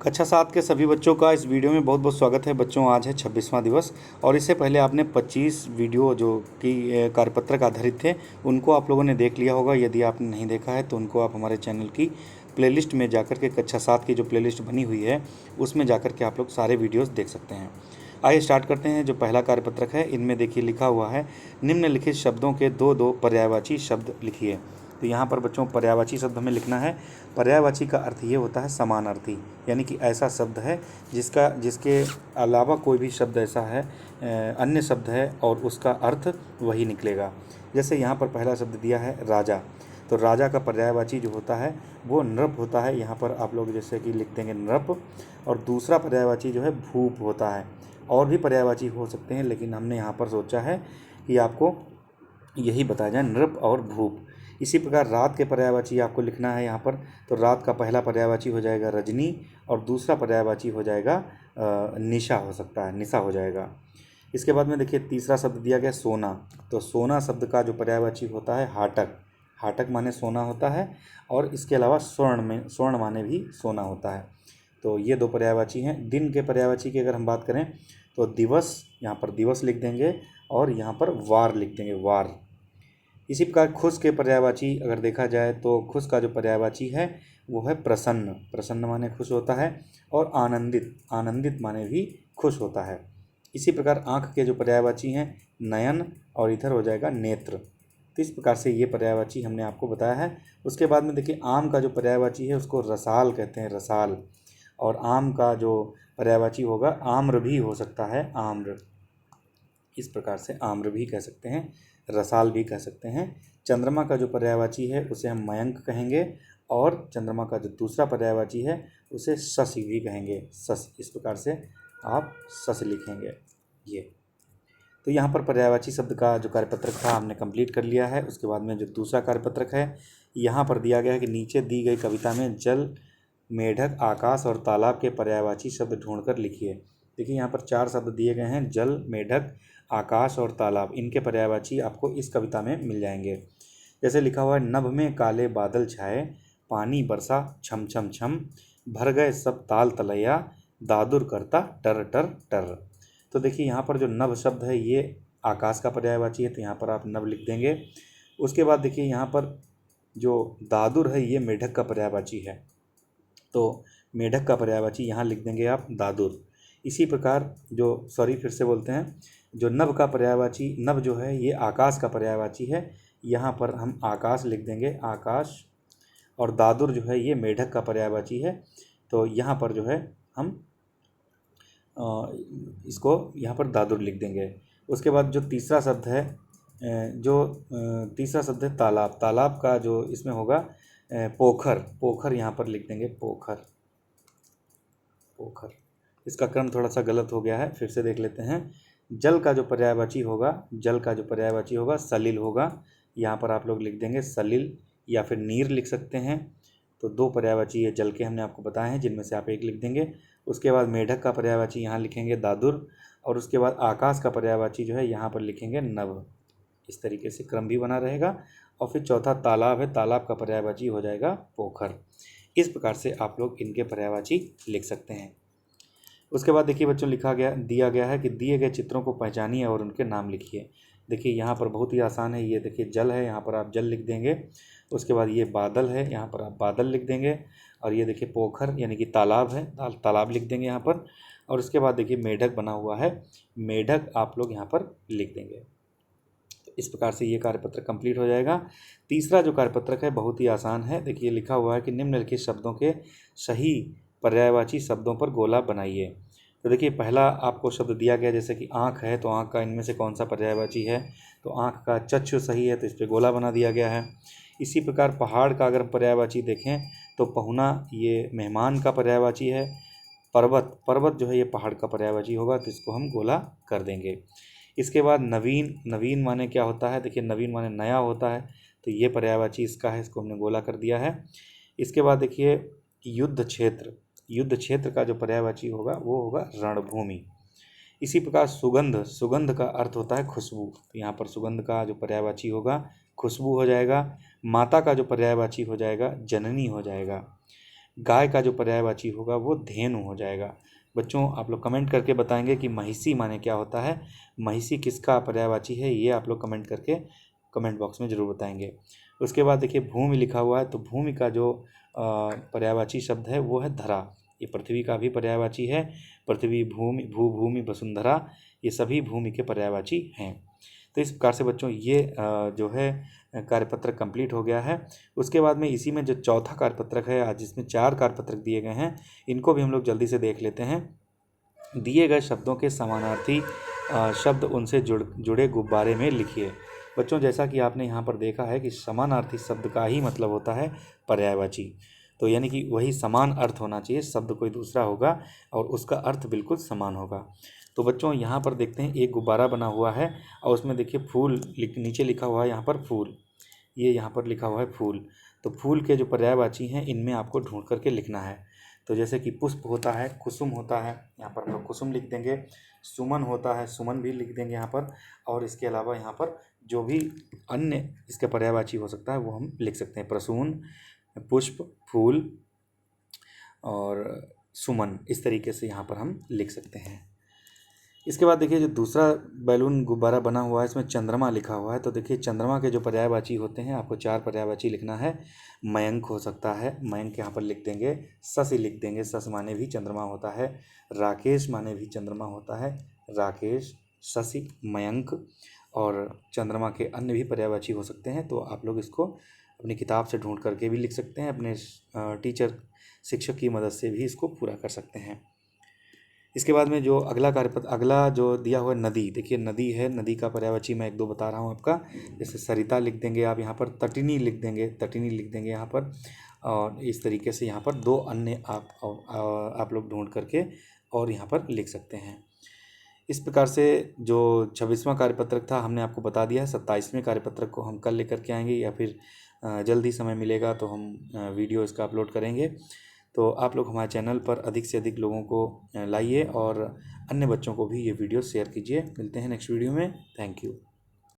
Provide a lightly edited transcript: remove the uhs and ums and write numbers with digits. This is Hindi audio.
कक्षा 7 के सभी बच्चों का इस वीडियो में बहुत बहुत स्वागत है। बच्चों, आज है 26वां दिवस और इससे पहले आपने 25 वीडियो जो कि कार्यपत्रक आधारित थे उनको आप लोगों ने देख लिया होगा। यदि आपने नहीं देखा है तो उनको आप हमारे चैनल की प्लेलिस्ट में जाकर के कक्षा 7 की जो प्लेलिस्ट बनी हुई है उसमें जाकर के आप लोग सारे वीडियोज़ देख सकते हैं। आइए स्टार्ट करते हैं। जो पहला कार्यपत्रक है इनमें देखिए लिखा हुआ है निम्नलिखित शब्दों के दो दो पर्यायवाची शब्द लिखिए। तो यहाँ पर बच्चों पर्यायवाची शब्द हमें लिखना है। पर्यायवाची का अर्थ ये होता है समानार्थी, यानी कि ऐसा शब्द है जिसके अलावा कोई भी शब्द ऐसा है अन्य शब्द है और उसका अर्थ वही निकलेगा। जैसे यहाँ पर पहला शब्द दिया है राजा, तो राजा का पर्यायवाची जो होता है वो नृप होता है। यहाँ पर आप लोग जैसे कि लिख देंगे नृप। और दूसरा पर्यायवाची जो है भूप होता है। और भी पर्यायवाची हो सकते हैं लेकिन हमने यहाँ पर सोचा है कि आपको यही बताया जाए, नृप और भूप। इसी प्रकार रात के पर्यायवाची आपको लिखना है यहाँ पर। तो रात का पहला पर्यायवाची हो जाएगा रजनी और दूसरा पर्यायवाची हो जाएगा निशा, हो सकता है निशा हो जाएगा। इसके बाद में देखिए तीसरा शब्द दिया गया सोना। तो सोना शब्द का जो पर्यायवाची होता है हाटक। हाटक माने सोना होता है और इसके अलावा स्वर्ण माने भी सोना होता है। तो ये दो पर्यायवाची हैं। दिन के पर्यायवाची की अगर हम बात करें तो दिवस, यहाँ पर दिवस लिख देंगे और यहाँ पर वार लिख देंगे, वार। इसी प्रकार खुश के पर्यायवाची अगर देखा जाए तो खुश का जो पर्यायवाची है वो है प्रसन्न। प्रसन्न माने खुश होता है। और आनंदित, आनंदित माने भी खुश होता है। इसी प्रकार आँख के जो पर्यायवाची हैं नयन और इधर हो जाएगा नेत्र। तो इस प्रकार से ये पर्यायवाची हमने आपको बताया है। उसके बाद में देखिए आम का जो पर्यायवाची है उसको रसाल कहते हैं, रसाल। और आम का जो पर्यायवाची होगा आम्र भी हो सकता है, आम्र। इस प्रकार से आम्र भी कह सकते हैं, रसाल भी कह सकते हैं। चंद्रमा का जो पर्यायवाची है उसे हम मयंक कहेंगे और चंद्रमा का जो दूसरा पर्यायवाची है उसे शशि भी कहेंगे, शश। इस प्रकार से आप शश लिखेंगे ये। तो यहाँ पर पर्यायवाची शब्द का जो कार्यपत्रक था हमने कंप्लीट कर लिया है। उसके बाद में जो दूसरा कार्यपत्रक है यहाँ पर दिया गया है कि नीचे दी गई कविता में जल, मेढक, आकाश और तालाब के पर्यायवाची शब्द ढूंढकर लिखिए। देखिए यहाँ पर 4 शब्द दिए गए हैं, जल, मेढक, आकाश और तालाब। इनके पर्यायवाची आपको इस कविता में मिल जाएंगे। जैसे लिखा हुआ है नभ में काले बादल छाए, पानी बरसा छम छम छम, भर गए सब ताल तलैया, दादुर करता टर टर टर। तो देखिए यहाँ पर जो नभ शब्द है ये आकाश का पर्यायवाची है, तो यहाँ पर आप नभ लिख देंगे। उसके बाद देखिए यहाँ पर जो दादुर है ये मेढक का पर्यायवाची है, तो मेढक का पर्यायवाची यहाँ लिख देंगे आप दादुर। इसी प्रकार जो फिर से बोलते हैं, जो नभ का पर्यायवाची, नभ जो है ये आकाश का पर्यायवाची है, यहाँ पर हम आकाश लिख देंगे, आकाश। और दादुर जो है ये मेढक का पर्यायवाची है, तो यहाँ पर जो है हम इसको यहाँ पर दादुर लिख देंगे। उसके बाद जो तीसरा शब्द है तीसरा शब्द है तालाब। तालाब का जो इसमें होगा पोखर, पोखर यहाँ पर लिख देंगे, पोखर, पोखर। इसका क्रम थोड़ा सा गलत हो गया है, फिर से देख लेते हैं। जल का जो पर्यायवाची होगा, जल का जो पर्यायवाची होगा सलिल होगा, यहाँ पर आप लोग लिख देंगे सलिल, या फिर नीर लिख सकते हैं। तो 2 पर्यायवाची है जल के हमने आपको बताए हैं, जिनमें से आप एक लिख देंगे। उसके बाद मेढक का पर्यायवाची यहाँ लिखेंगे दादुर, और उसके बाद आकाश का पर्यायवाची जो है यहाँ पर लिखेंगे नभ। इस तरीके से क्रम भी बना रहेगा। और फिर चौथा तालाब है, तालाब का पर्यायवाची हो जाएगा पोखर। इस प्रकार से आप लोग इनके पर्यायवाची लिख सकते हैं। उसके बाद देखिए बच्चों दिया गया है कि दिए गए चित्रों को पहचानिए और उनके नाम लिखिए। देखिए यहाँ पर बहुत ही आसान है। ये देखिए जल है, यहाँ पर आप जल लिख देंगे। उसके बाद ये बादल है, यहाँ पर आप बादल लिख देंगे। और ये देखिए पोखर यानी कि तालाब है, तालाब लिख देंगे यहाँ पर। और उसके बाद देखिए मेढक बना हुआ है, मेढक आप लोग यहाँ पर लिख देंगे। इस प्रकार से ये कार्यपत्रक कंप्लीट हो जाएगा। तीसरा जो कार्यपत्रक है बहुत ही आसान है। देखिए लिखा हुआ है कि निम्नलिखित शब्दों के सही पर्यायवाची शब्दों पर गोला बनाइए। तो देखिए पहला आपको शब्द दिया गया जैसे कि आँख है, तो आँख का इनमें से कौन सा पर्यायवाची है, तो आँख का चक्षु सही है, तो इस पर गोला बना दिया गया है। इसी प्रकार पहाड़ का अगर पर्यायवाची देखें तो पहुना ये मेहमान का पर्यायवाची है। पर्वत, पर्वत जो है ये पहाड़ का पर्यायवाची होगा, तो इसको हम गोला कर देंगे। इसके बाद नवीन, नवीन माने क्या होता है, देखिए नवीन माने नया होता है, तो ये पर्यायवाची इसका है, इसको हमने गोला कर दिया है। इसके बाद देखिए युद्ध क्षेत्र, युद्ध क्षेत्र का जो पर्यायवाची होगा वो होगा रणभूमि। इसी प्रकार सुगंध, सुगंध का अर्थ होता है खुशबू, तो यहाँ पर सुगंध का जो पर्यायवाची होगा खुशबू हो जाएगा। माता का जो पर्यायवाची हो जाएगा जननी हो जाएगा। गाय का जो पर्यायवाची होगा वो धेनु हो जाएगा। बच्चों आप लोग कमेंट करके बताएंगे कि महिषी माने क्या होता है, महिषी किसका पर्यायवाची है, ये आप लोग कमेंट करके कमेंट बॉक्स में ज़रूर बताएंगे। उसके बाद देखिए भूमि लिखा हुआ है, तो भूमि का जो पर्यायवाची शब्द है वो है धरा। ये पृथ्वी का भी पर्यायवाची है। पृथ्वी, भूमि, भू, भूमि, वसुंधरा, ये सभी भूमि के पर्यायवाची हैं। तो इस प्रकार से बच्चों ये जो है कार्यपत्रक कंप्लीट हो गया है। उसके बाद में इसी में जो चौथा कार्यपत्रक है, आज इसमें 4 कार्यपत्रक दिए गए हैं, इनको भी हम लोग जल्दी से देख लेते हैं। दिए गए शब्दों के समानार्थी शब्द उनसे जुड़े गुब्बारे में लिखिए। बच्चों जैसा कि आपने यहाँ पर देखा है कि समानार्थी शब्द का ही मतलब होता है पर्यायवाची। तो यानी कि वही समान अर्थ होना चाहिए, शब्द कोई दूसरा होगा और उसका अर्थ बिल्कुल समान होगा। तो बच्चों यहाँ पर देखते हैं एक गुब्बारा बना हुआ है और उसमें देखिए फूल नीचे लिखा हुआ है, यहाँ पर फूल, ये यहाँ पर लिखा हुआ है फूल। तो फूल के जो पर्यायवाची हैं इनमें आपको ढूंढ करके लिखना है। तो जैसे कि पुष्प होता है, कुसुम होता है, यहाँ पर हम लोग कुसुम लिख देंगे। सुमन होता है, सुमन भी लिख देंगे यहाँ पर। और इसके अलावा यहाँ पर जो भी अन्य इसका पर्यायवाची हो सकता है वो हम लिख सकते हैं। प्रसून, पुष्प, फूल और सुमन, इस तरीके से यहाँ पर हम लिख सकते हैं। इसके बाद देखिए जो दूसरा बैलून गुब्बारा बना हुआ है इसमें चंद्रमा लिखा हुआ है। तो देखिए चंद्रमा के जो पर्यायवाची होते हैं, आपको 4 पर्यायवाची लिखना है। मयंक हो सकता है, मयंक यहाँ पर लिख देंगे। शशि लिख देंगे, शश माने भी चंद्रमा होता है। राकेश माने भी चंद्रमा होता है, राकेश, शशि, मयंक। और चंद्रमा के अन्य भी पर्यायवाची हो सकते हैं, तो आप लोग इसको अपनी किताब से ढूंढ करके भी लिख सकते हैं, अपने टीचर शिक्षक की मदद से भी इसको पूरा कर सकते हैं। इसके बाद में जो अगला जो दिया हुआ है नदी, देखिए नदी है, नदी का पर्यायवाची मैं 1-2 बता रहा हूँ आपका। जैसे सरिता लिख देंगे आप यहाँ पर, तटिनी लिख देंगे, तटिनी लिख देंगे यहाँ पर। और इस तरीके से यहाँ पर 2 अन्य आप लोग ढूंढ करके और यहाँ पर लिख सकते हैं। इस प्रकार से जो 26वां कार्यपत्रक था हमने आपको बता दिया है। 27वें कार्यपत्रक को हम कल लेकर के आएंगे या फिर जल्दी समय मिलेगा तो हम वीडियो इसका अपलोड करेंगे। तो आप लोग हमारे चैनल पर अधिक से अधिक लोगों को लाइए और अन्य बच्चों को भी ये वीडियो शेयर कीजिए। मिलते हैं नेक्स्ट वीडियो में। Thank you.